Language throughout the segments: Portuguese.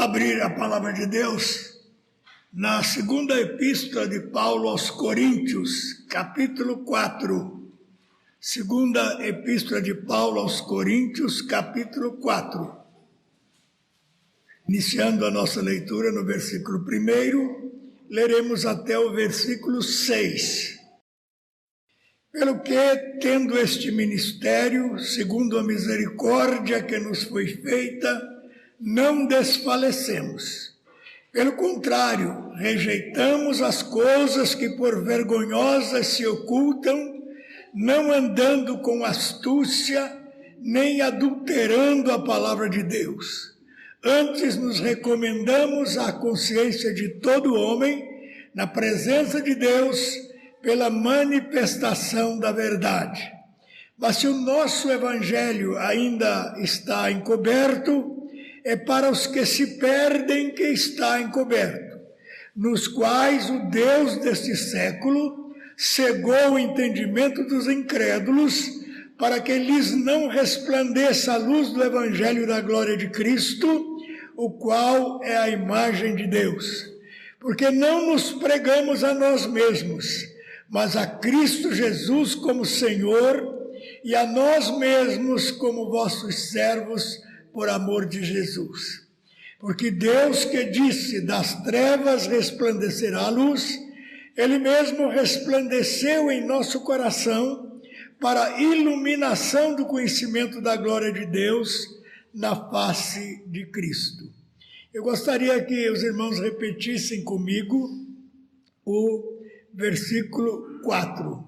abrir a palavra de Deus na segunda epístola de Paulo aos Coríntios, capítulo 4. Segunda epístola de Paulo aos Coríntios, capítulo 4. Iniciando a nossa leitura no versículo 1, leremos até o versículo 6. Pelo que, tendo este ministério, segundo a misericórdia que nos foi feita, não desfalecemos. Pelo contrário, rejeitamos as coisas que por vergonhosas se ocultam, não andando com astúcia, nem adulterando a palavra de Deus. Antes nos recomendamos à consciência de todo homem, na presença de Deus, pela manifestação da verdade. Mas se o nosso evangelho ainda está encoberto, é para os que se perdem que está encoberto, nos quais o Deus deste século cegou o entendimento dos incrédulos, para que lhes não resplandeça a luz do evangelho da glória de Cristo, o qual é a imagem de Deus. Porque não nos pregamos a nós mesmos, mas a Cristo Jesus como Senhor, e a nós mesmos como vossos servos, por amor de Jesus. Porque Deus que disse, das trevas resplandecerá a luz, Ele mesmo resplandeceu em nosso coração para a iluminação do conhecimento da glória de Deus na face de Cristo. Eu gostaria que os irmãos repetissem comigo o versículo 4.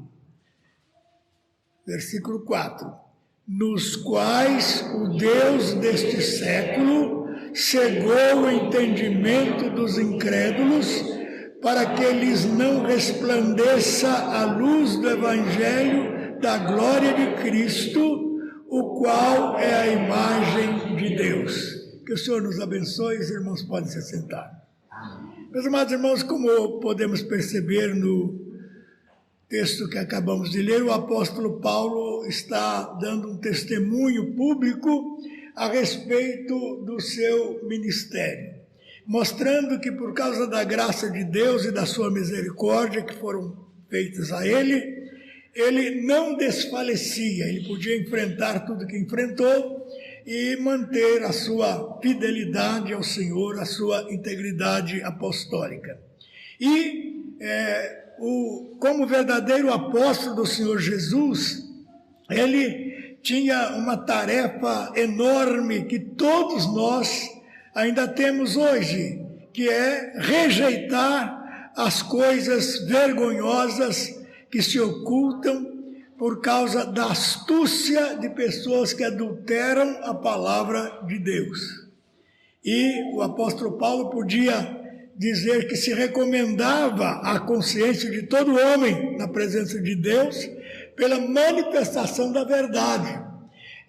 Versículo 4. Nos quais o Deus deste século cegou o entendimento dos incrédulos, para que lhes não resplandeça a luz do evangelho da glória de Cristo, o qual é a imagem de Deus. Que o Senhor nos abençoe, os irmãos podem se sentar. Meus amados irmãos, como podemos perceber no texto que acabamos de ler, o apóstolo Paulo está dando um testemunho público a respeito do seu ministério, mostrando que por causa da graça de Deus e da sua misericórdia que foram feitas a ele, ele não desfalecia, ele podia enfrentar tudo que enfrentou e manter a sua fidelidade ao Senhor, a sua integridade apostólica. E como verdadeiro apóstolo do Senhor Jesus, ele tinha uma tarefa enorme que todos nós ainda temos hoje, que é rejeitar as coisas vergonhosas que se ocultam por causa da astúcia de pessoas que adulteram a palavra de Deus. E o apóstolo Paulo podia dizer que se recomendava à consciência de todo homem na presença de Deus pela manifestação da verdade.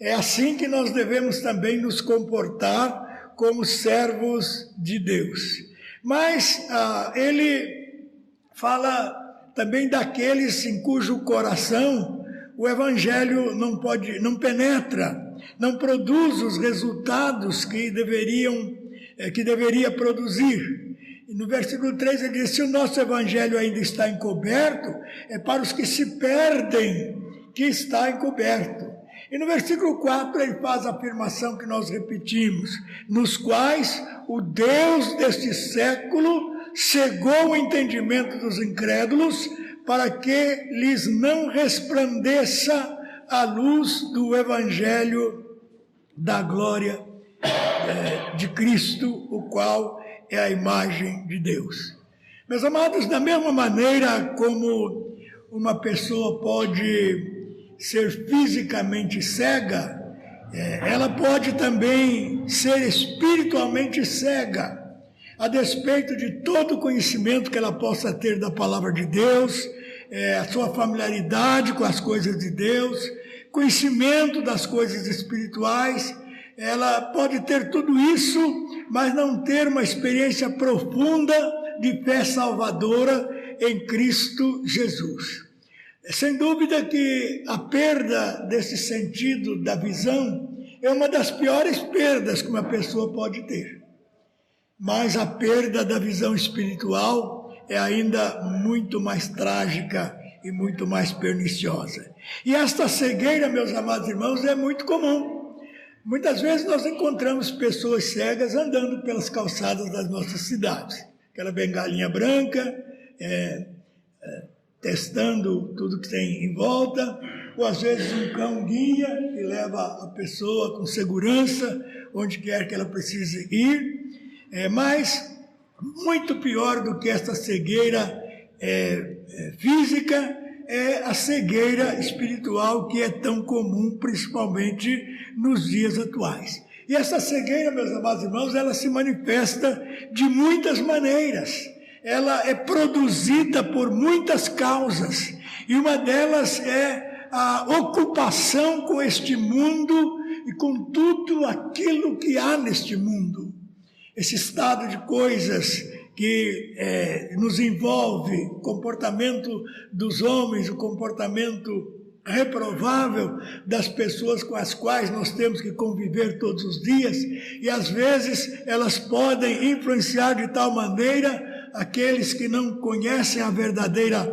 É assim que nós devemos também nos comportar como servos de Deus. Mas ele fala também daqueles em cujo coração o evangelho não penetra, não produz os resultados que deveria produzir. E no versículo 3 ele diz, se o nosso evangelho ainda está encoberto, é para os que se perdem que está encoberto. E no versículo 4 ele faz a afirmação que nós repetimos, nos quais o Deus deste século cegou o entendimento dos incrédulos, para que lhes não resplandeça a luz do evangelho da glória de Cristo, o qual é a imagem de Deus. Meus amados, da mesma maneira como uma pessoa pode ser fisicamente cega, ela pode também ser espiritualmente cega, a despeito de todo o conhecimento que ela possa ter da palavra de Deus, a sua familiaridade com as coisas de Deus, conhecimento das coisas espirituais. Ela pode ter tudo isso, mas não ter uma experiência profunda de fé salvadora em Cristo Jesus. Sem dúvida que a perda desse sentido da visão é uma das piores perdas que uma pessoa pode ter. mas a perda da visão espiritual é ainda muito mais trágica e muito mais perniciosa. E esta cegueira, meus amados irmãos, é muito comum. Muitas vezes nós encontramos pessoas cegas andando pelas calçadas das nossas cidades. Aquela bengalinha branca, testando tudo que tem em volta, ou às vezes um cão guia que leva a pessoa com segurança onde quer que ela precise ir. Mas muito pior do que esta cegueira física é a cegueira espiritual, que é tão comum, principalmente nos dias atuais. E essa cegueira, meus amados irmãos, ela se manifesta de muitas maneiras. Ela é produzida por muitas causas, e uma delas é a ocupação com este mundo e com tudo aquilo que há neste mundo. Esse estado de coisas que nos envolve, o comportamento dos homens, o comportamento reprovável das pessoas com as quais nós temos que conviver todos os dias, e às vezes elas podem influenciar de tal maneira aqueles que não conhecem a verdade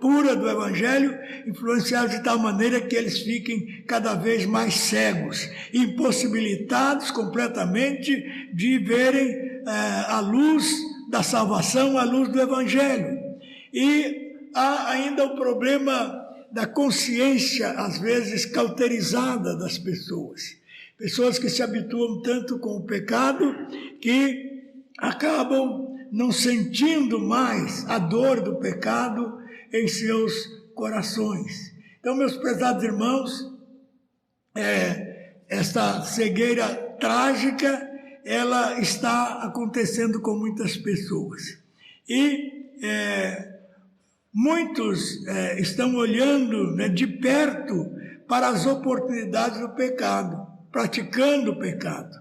pura do Evangelho, influenciar de tal maneira que eles fiquem cada vez mais cegos, impossibilitados completamente de verem a luz da salvação, a luz do Evangelho. E há ainda o problema da consciência, às vezes cauterizada das pessoas. Pessoas que se habituam tanto com o pecado que acabam não sentindo mais a dor do pecado em seus corações. Então, meus prezados irmãos, esta cegueira trágica, ela está acontecendo com muitas pessoas. E muitos estão olhando de perto para as oportunidades do pecado, praticando o pecado.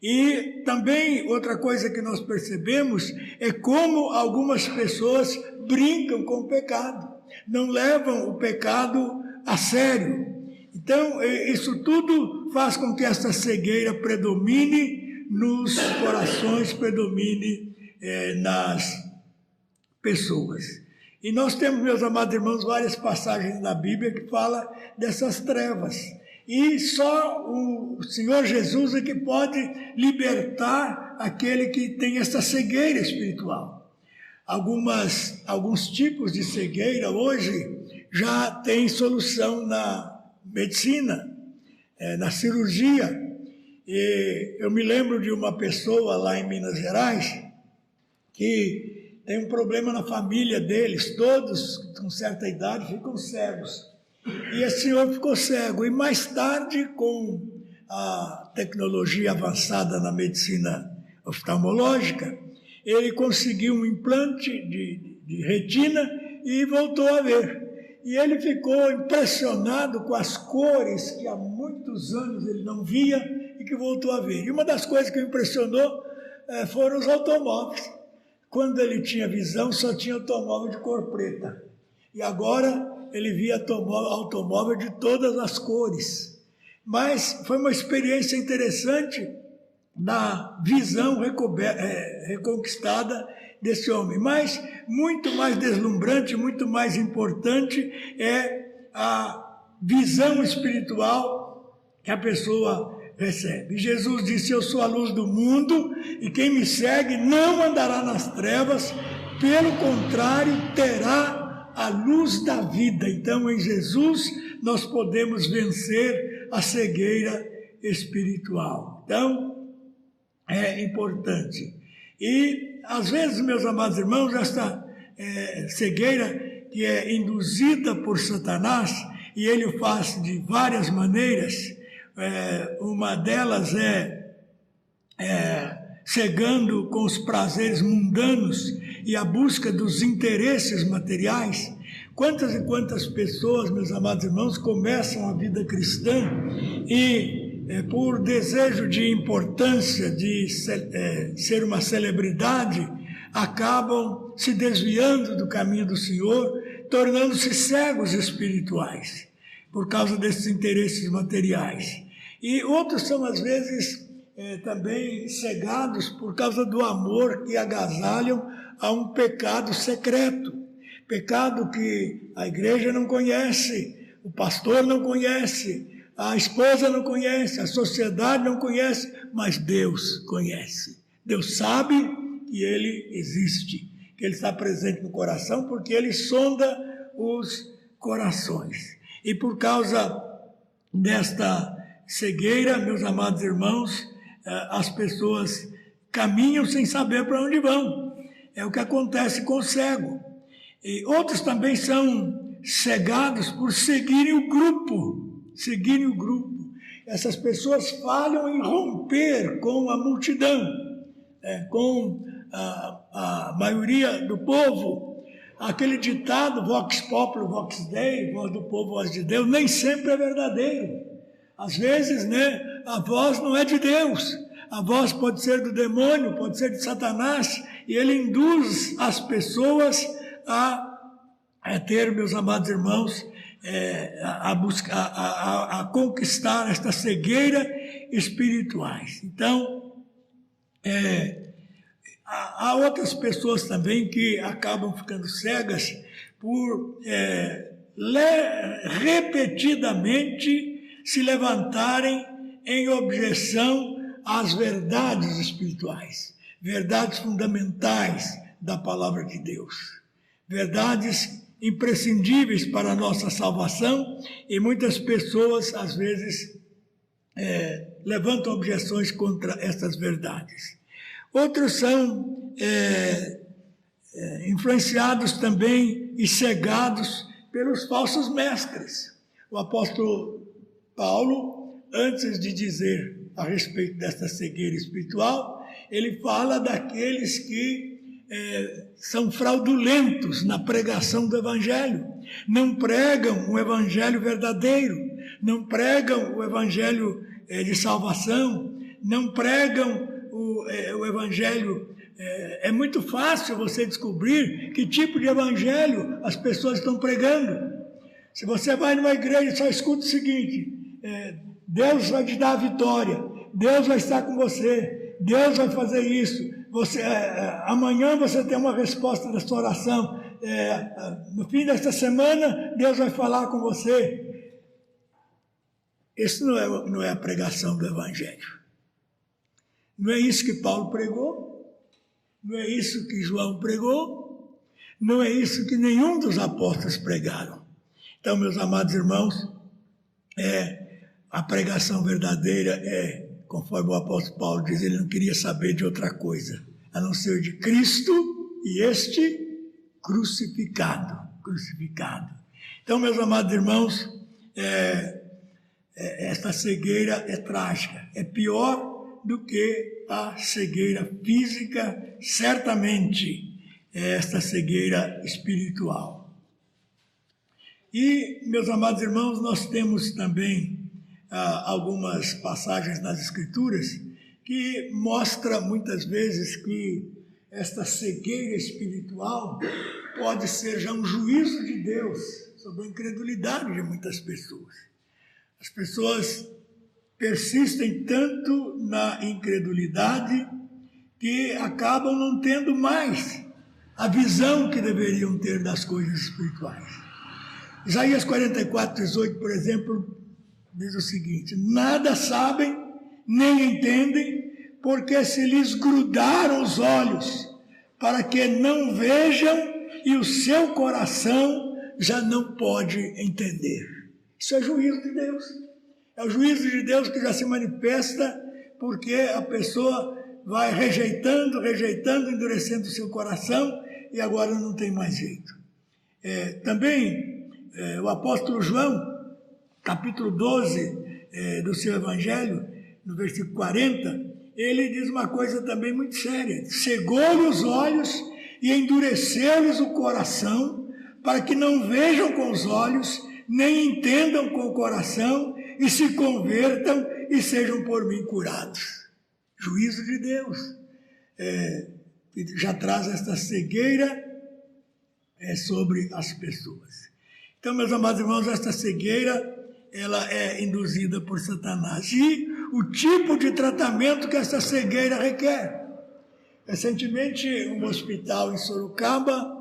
E também outra coisa que nós percebemos é como algumas pessoas brincam com o pecado, não levam o pecado a sério. Então, isso tudo faz com que essa cegueira predomine nos corações, predomine nas pessoas. E nós temos, meus amados irmãos, várias passagens na Bíblia que falam dessas trevas. E só o Senhor Jesus é que pode libertar aquele que tem essa cegueira espiritual. Alguns tipos de cegueira hoje já tem solução na medicina, na cirurgia. E eu me lembro de uma pessoa lá em Minas Gerais que tem um problema na família deles, todos com certa idade ficam cegos. E esse senhor ficou cego, e mais tarde, com a tecnologia avançada na medicina oftalmológica, ele conseguiu um implante de retina e voltou a ver. E ele ficou impressionado com as cores que há muitos anos ele não via e que voltou a ver. E uma das coisas que o impressionou foram os automóveis. Quando ele tinha visão, só tinha automóvel de cor preta. E agora ele via automóvel de todas as cores. Mas foi uma experiência interessante da visão reconquistada desse homem. Mas muito mais deslumbrante, muito mais importante é a visão espiritual que a pessoa recebe. Jesus disse: eu sou a luz do mundo, e quem me segue não andará nas trevas, pelo contrário, terá a luz da vida. Então, em Jesus, nós podemos vencer a cegueira espiritual. Então, é importante. E, às vezes, meus amados irmãos, esta cegueira que é induzida por Satanás, e ele o faz de várias maneiras, uma delas cegando com os prazeres mundanos e a busca dos interesses materiais. Quantas e quantas pessoas, meus amados irmãos, começam a vida cristã e, por desejo de importância, de ser uma celebridade, acabam se desviando do caminho do Senhor, tornando-se cegos espirituais, por causa desses interesses materiais. E outros são, às vezes, também cegados por causa do amor que agasalham a um pecado secreto. Pecado que a igreja não conhece, o pastor não conhece, a esposa não conhece, a sociedade não conhece, mas Deus conhece. Deus sabe que Ele existe, que Ele está presente no coração, porque Ele sonda os corações. E por causa desta cegueira, meus amados irmãos, as pessoas caminham sem saber para onde vão. É o que acontece com o cego. E outros também são cegados por seguirem o grupo. Essas pessoas falham em romper com a multidão, com a maioria do povo. Aquele ditado, vox populi, vox dei, voz do povo, voz de Deus, nem sempre é verdadeiro. Às vezes, a voz não é de Deus. A voz pode ser do demônio, pode ser de Satanás, e ele induz as pessoas a ter, meus amados irmãos, a conquistar esta cegueira espirituais. Então, há outras pessoas também que acabam ficando cegas por repetidamente se levantarem em objeção às verdades espirituais, verdades fundamentais da palavra de Deus, verdades imprescindíveis para a nossa salvação, e muitas pessoas, às vezes, levantam objeções contra essas verdades. Outros são influenciados também e cegados pelos falsos mestres. O apóstolo Paulo, antes de dizer a respeito desta cegueira espiritual, ele fala daqueles que são fraudulentos na pregação do Evangelho, não pregam o Evangelho verdadeiro, não pregam o Evangelho de salvação, não pregam o Evangelho. É muito fácil você descobrir que tipo de Evangelho as pessoas estão pregando. Se você vai numa igreja, só escuta o seguinte: Deus vai te dar a vitória, Deus vai estar com você, Deus vai fazer isso, amanhã você tem uma resposta da sua oração, no fim desta semana Deus vai falar com você. Isso não é a pregação do Evangelho. Não é isso que Paulo pregou, não é isso que João pregou, não é isso que nenhum dos apóstolos pregaram. Então, meus amados irmãos, a pregação verdadeira conforme o apóstolo Paulo diz, ele não queria saber de outra coisa, a não ser de Cristo e este crucificado. Então, meus amados irmãos, esta cegueira é trágica, é pior do que a cegueira física, certamente esta cegueira espiritual. E, meus amados irmãos, nós temos também algumas passagens nas Escrituras que mostram muitas vezes que esta cegueira espiritual pode ser já um juízo de Deus sobre a incredulidade de muitas pessoas. As pessoas persistem tanto na incredulidade que acabam não tendo mais a visão que deveriam ter das coisas espirituais. Isaías 44:18, por exemplo, diz o seguinte: nada sabem, nem entendem, porque se lhes grudaram os olhos, para que não vejam, e o seu coração já não pode entender. Isso é juízo de Deus. É o juízo de Deus que já se manifesta porque a pessoa vai rejeitando, endurecendo o seu coração, e agora não tem mais jeito. Também o apóstolo João, capítulo 12 do seu Evangelho, no versículo 40, ele diz uma coisa também muito séria: cegou-lhe os olhos e endureceu-lhes o coração, para que não vejam com os olhos, nem entendam com o coração, e se convertam e sejam por mim curados. Juízo de Deus. Já traz esta cegueira sobre as pessoas. Então, meus amados irmãos, esta cegueira, ela é induzida por Satanás. E o tipo de tratamento que essa cegueira requer. Recentemente, um hospital em Sorocaba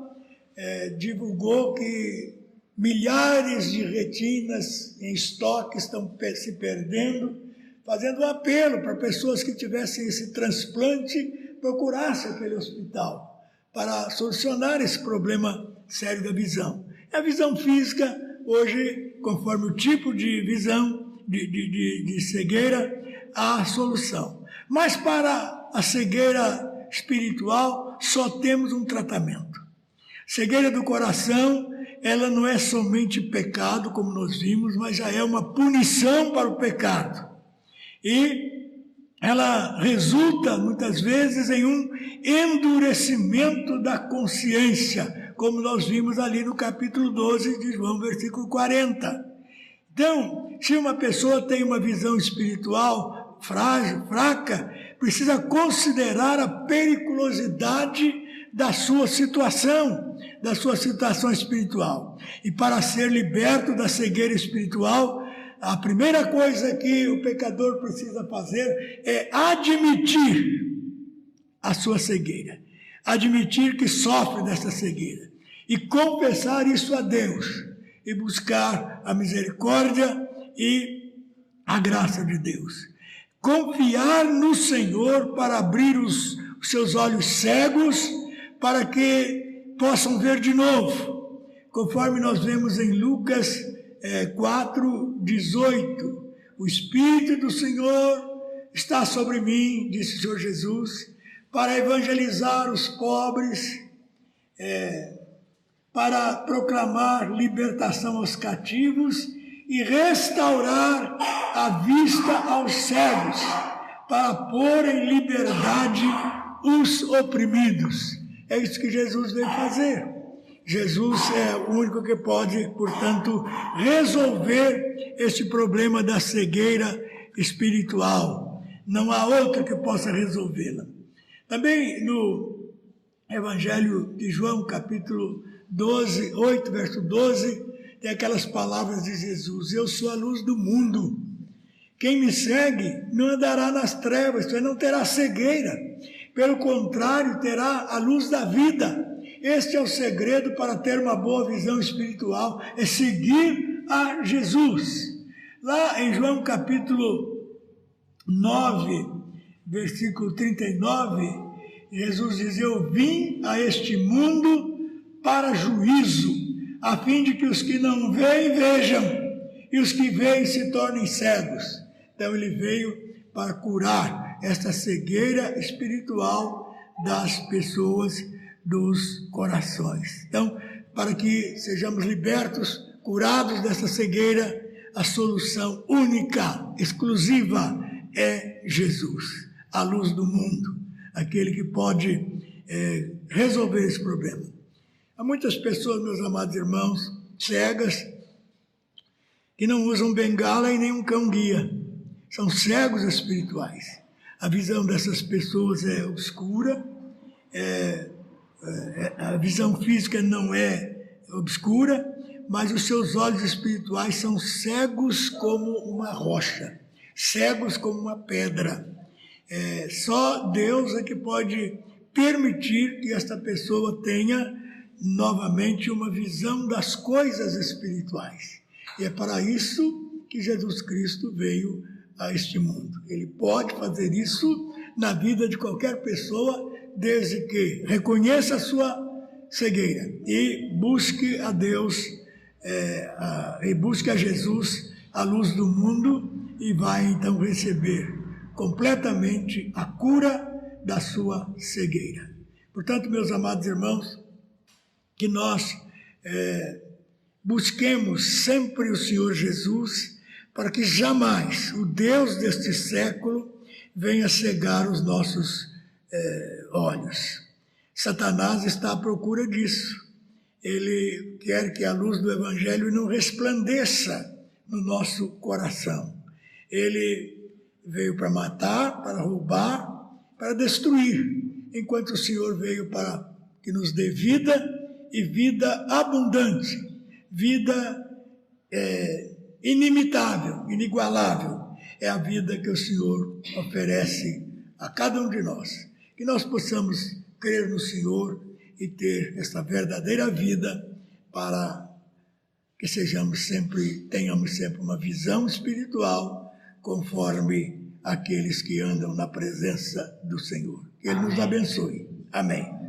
divulgou que milhares de retinas em estoque estão se perdendo, fazendo um apelo para pessoas que tivessem esse transplante procurassem aquele hospital para solucionar esse problema sério da visão. A visão física, hoje, conforme o tipo de visão, de cegueira, há a solução. Mas para a cegueira espiritual, só temos um tratamento. Cegueira do coração, ela não é somente pecado, como nós vimos, mas já é uma punição para o pecado. E ela resulta, muitas vezes, em um endurecimento da consciência, como nós vimos ali no capítulo 12 de João, versículo 40. Então, se uma pessoa tem uma visão espiritual frágil, fraca, precisa considerar a periculosidade da sua situação espiritual. E para ser liberto da cegueira espiritual, a primeira coisa que o pecador precisa fazer é admitir a sua cegueira. Admitir que sofre dessa cegueira. E confessar isso a Deus. E buscar a misericórdia e a graça de Deus. Confiar no Senhor para abrir os seus olhos cegos, para que possam ver de novo. Conforme nós vemos em Lucas 4:18, o Espírito do Senhor está sobre mim, disse o Senhor Jesus, para evangelizar os pobres, para proclamar libertação aos cativos e restaurar a vista aos cegos, para pôr em liberdade os oprimidos. É isso que Jesus veio fazer. Jesus é o único que pode, portanto, resolver este problema da cegueira espiritual. Não há outro que possa resolvê-la. Também no Evangelho de João, capítulo 12, 8, verso 12, tem aquelas palavras de Jesus: eu sou a luz do mundo. Quem me segue não andará nas trevas, então não terá cegueira. Pelo contrário, terá a luz da vida. Este é o segredo para ter uma boa visão espiritual, é seguir a Jesus. Lá em João capítulo 9, versículo 39, Jesus diz: eu vim a este mundo para juízo, a fim de que os que não veem, vejam, e os que veem se tornem cegos. Então ele veio para curar esta cegueira espiritual das pessoas, dos corações. Então, para que sejamos libertos, curados dessa cegueira, a solução única, exclusiva, é Jesus, a luz do mundo, aquele que pode resolver esse problema. Há muitas pessoas, meus amados irmãos, cegas, que não usam bengala e nem um cão-guia. São cegos espirituais. A visão dessas pessoas é obscura, a visão física não é obscura, mas os seus olhos espirituais são cegos como uma rocha, cegos como uma pedra. Só Deus é que pode permitir que esta pessoa tenha novamente uma visão das coisas espirituais. E é para isso que Jesus Cristo veio a este mundo. Ele pode fazer isso na vida de qualquer pessoa, desde que reconheça a sua cegueira e busque a Deus, e busque a Jesus, a luz do mundo, e vai então receber completamente a cura da sua cegueira. Portanto, meus amados irmãos, que nós busquemos sempre o Senhor Jesus, para que jamais o Deus deste século venha cegar os nossos olhos. Satanás está à procura disso. Ele quer que a luz do Evangelho não resplandeça no nosso coração. Ele veio para matar, para roubar, para destruir, enquanto o Senhor veio para que nos dê vida, e vida abundante, vida inimitável, inigualável. é a vida que o Senhor oferece a cada um de nós. Que nós possamos crer no Senhor e ter essa verdadeira vida para que tenhamos sempre uma visão espiritual conforme aqueles que andam na presença do Senhor. Que Ele nos abençoe. Amém.